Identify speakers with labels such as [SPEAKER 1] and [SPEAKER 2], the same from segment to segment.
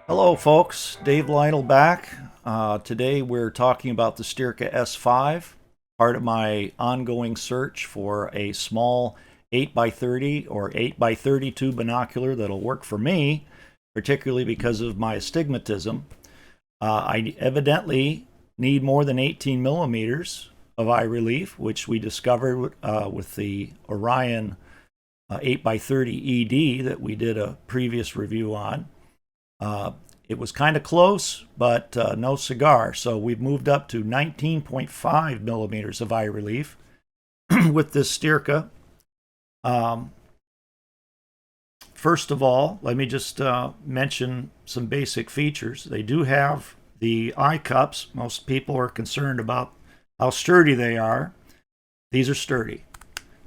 [SPEAKER 1] Hello folks, Dave Lytle back. Today we're talking about the STYRKA S5, part of my ongoing search for a small 8x30 or 8x32 binocular that'll work for me, particularly because of my astigmatism. I evidently need more than 18 millimeters of eye relief, which we discovered with the Orion 8x30 ED that we did a previous review on. It was kind of close, but no cigar. So we've moved up to 19.5 millimeters of eye relief with this STYRKA. First of all, let me just mention some basic features. They do have the eye cups. Most people are concerned about how sturdy they are. These are sturdy.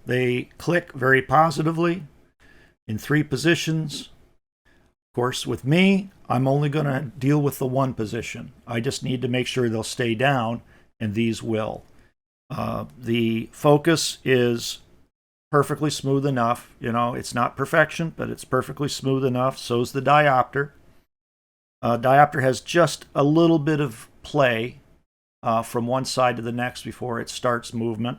[SPEAKER 1] They click very positively in 3 positions. Of course, with me, I'm only going to deal with the one position. I just need to make sure they'll stay down, and these will. The focus is perfectly smooth enough. You know, it's not perfection, but it's perfectly smooth enough. So's the diopter. Diopter has just a little bit of play from one side to the next before it starts movement.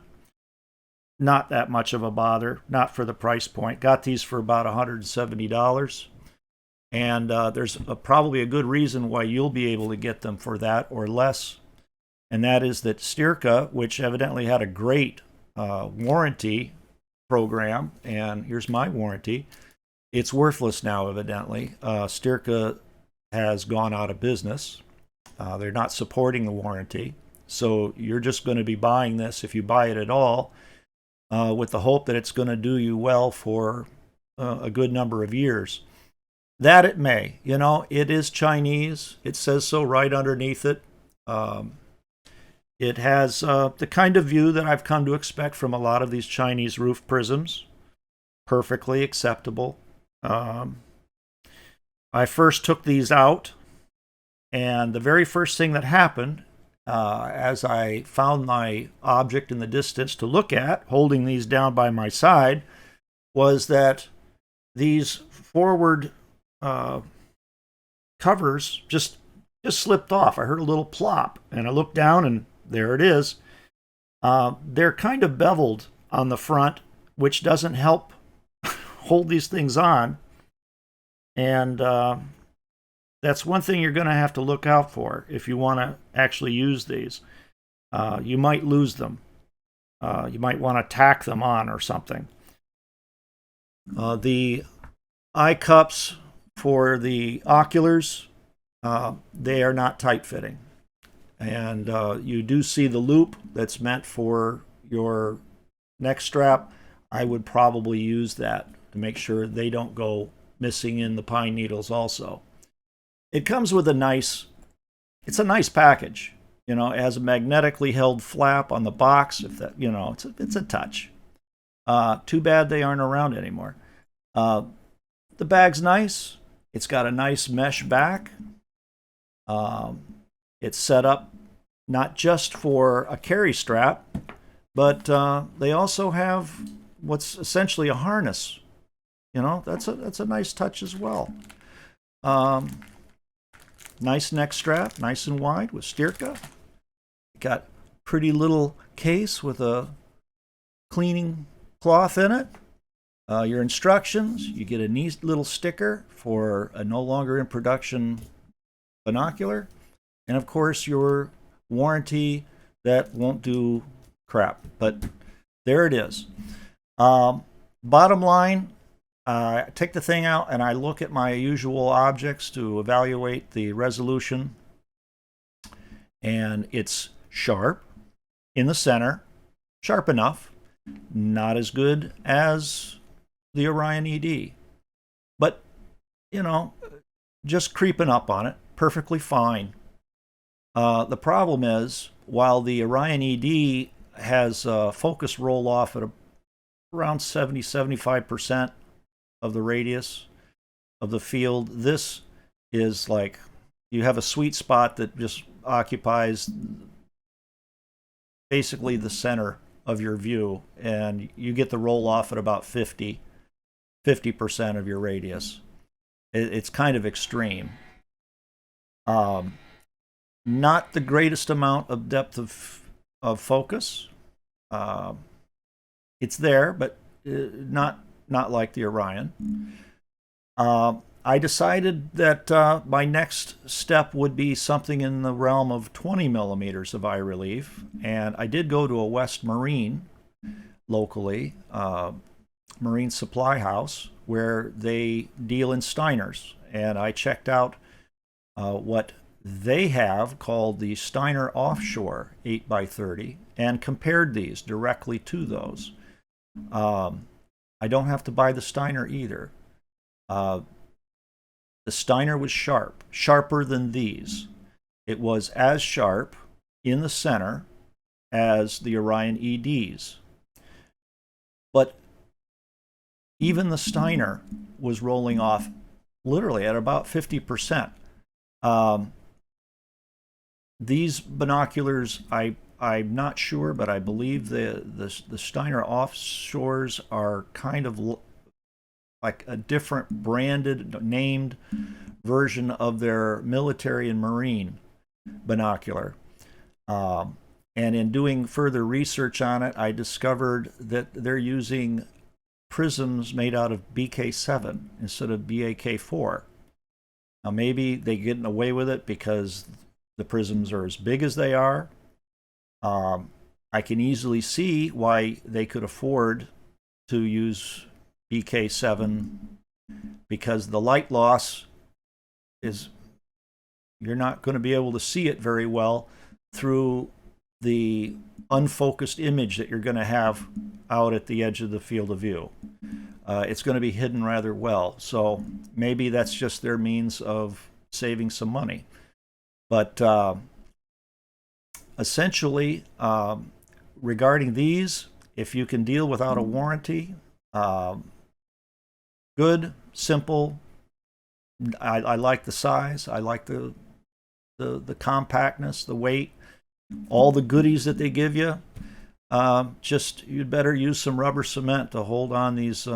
[SPEAKER 1] Not that much of a bother, not for the price point. Got these for about $170. And there's probably a good reason why you'll be able to get them for that or less. And that is that STYRKA, which evidently had a great warranty program, and here's my warranty, it's worthless now, evidently. STYRKA has gone out of business. They're not supporting the warranty. So you're just going to be buying this, if you buy it at all, with the hope that it's going to do you well for a good number of years. That it may. You know, it is Chinese. It says so right underneath it. It has the kind of view that I've come to expect from a lot of these Chinese roof prisms. Perfectly acceptable. I first took these out, and the very first thing that happened, as I found my object in the distance to look at, holding these down by my side, was that these forward covers just slipped off. I heard a little plop, and I looked down, and there it is. They're kind of beveled on the front, which doesn't help hold these things on. And that's one thing you're going to have to look out for if you want to actually use these. You might lose them. You might want to tack them on or something. The eye cups for the oculars, they are not tight-fitting. And you do see the loop that's meant for your neck strap. I would probably use that to make sure they don't go missing in the pine needles also. It comes with it's a nice package. You know, it has a magnetically held flap on the box. If that, you know, it's a touch. Too bad they aren't around anymore. The bag's nice. It's got a nice mesh back. It's set up not just for a carry strap, but they also have what's essentially a harness. You know, that's a nice touch as well. Nice neck strap, nice and wide with STYRKA. Got pretty little case with a cleaning cloth in it. Your instructions, you get a neat little sticker for a no longer in production binocular, and of course your warranty that won't do crap, but there it is. Bottom line, I take the thing out and I look at my usual objects to evaluate the resolution, and it's sharp in the center, sharp enough, not as good as the Orion ED, but you know, just creeping up on it, perfectly fine. The problem is, while the Orion ED has focus roll off at around 70-75% of the radius of the field, this is like you have a sweet spot that just occupies basically the center of your view, and you get the roll off at about 50% of your radius. It's kind of extreme. Um, Not the greatest amount of depth of focus. Uh, it's there, but not like the Orion. I decided that my next step would be something in the realm of 20 millimeters of eye relief, and I did go to a West Marine locally, Marine Supply House, where they deal in Steiners, and I checked out what they have called the Steiner Offshore 8x30 and compared these directly to those. I don't have to buy the Steiner either. The Steiner was sharp, sharper than these. It was as sharp in the center as the Orion EDs. But even the Steiner was rolling off literally at about 50%. These binoculars, I'm not sure, but I believe the Steiner offshores are kind of like a different branded, named version of their military and marine binocular. And in doing further research on it, I discovered that they're using prisms made out of BK7 instead of BAK4. Now, maybe they're getting away with it because the prisms are as big as they are. I can easily see why they could afford to use BK7 because the light loss is, you're not going to be able to see it very well through the unfocused image that you're going to have out at the edge of the field of view. It's going to be hidden rather well. So maybe that's just their means of saving some money. But essentially, regarding these, if you can deal without a warranty, good, simple. I like the size. I like the compactness, the weight, all the goodies that they give you. Just you'd better use some rubber cement to hold on these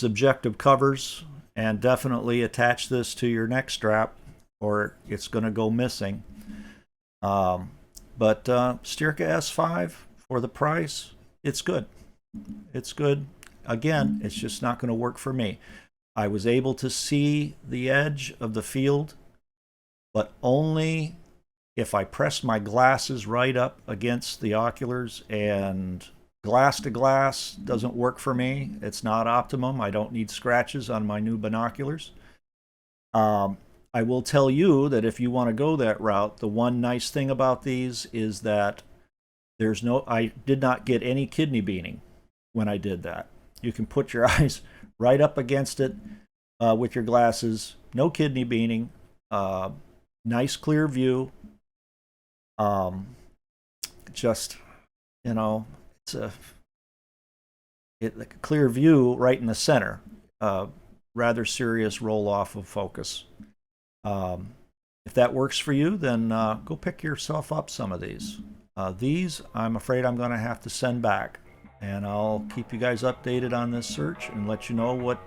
[SPEAKER 1] objective covers, and definitely attach this to your neck strap, or it's going to go missing. But STYRKA S5 for the price, it's good. It's good. Again, it's just not going to work for me. I was able to see the edge of the field, but only if I pressed my glasses right up against the oculars, and glass to glass doesn't work for me. It's not optimum. I don't need scratches on my new binoculars. I will tell you that if you want to go that route, the one nice thing about these is that I did not get any kidney beaning when I did that. You can put your eyes right up against it with your glasses. No kidney beaning. Nice clear view. Just, it's a clear view right in the center. Rather serious roll off of focus. If that works for you, then go pick yourself up some of these. These, I'm afraid I'm going to have to send back. And I'll keep you guys updated on this search and let you know what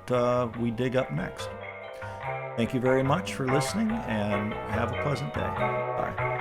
[SPEAKER 1] we dig up next. Thank you very much for listening, and have a pleasant day. Bye.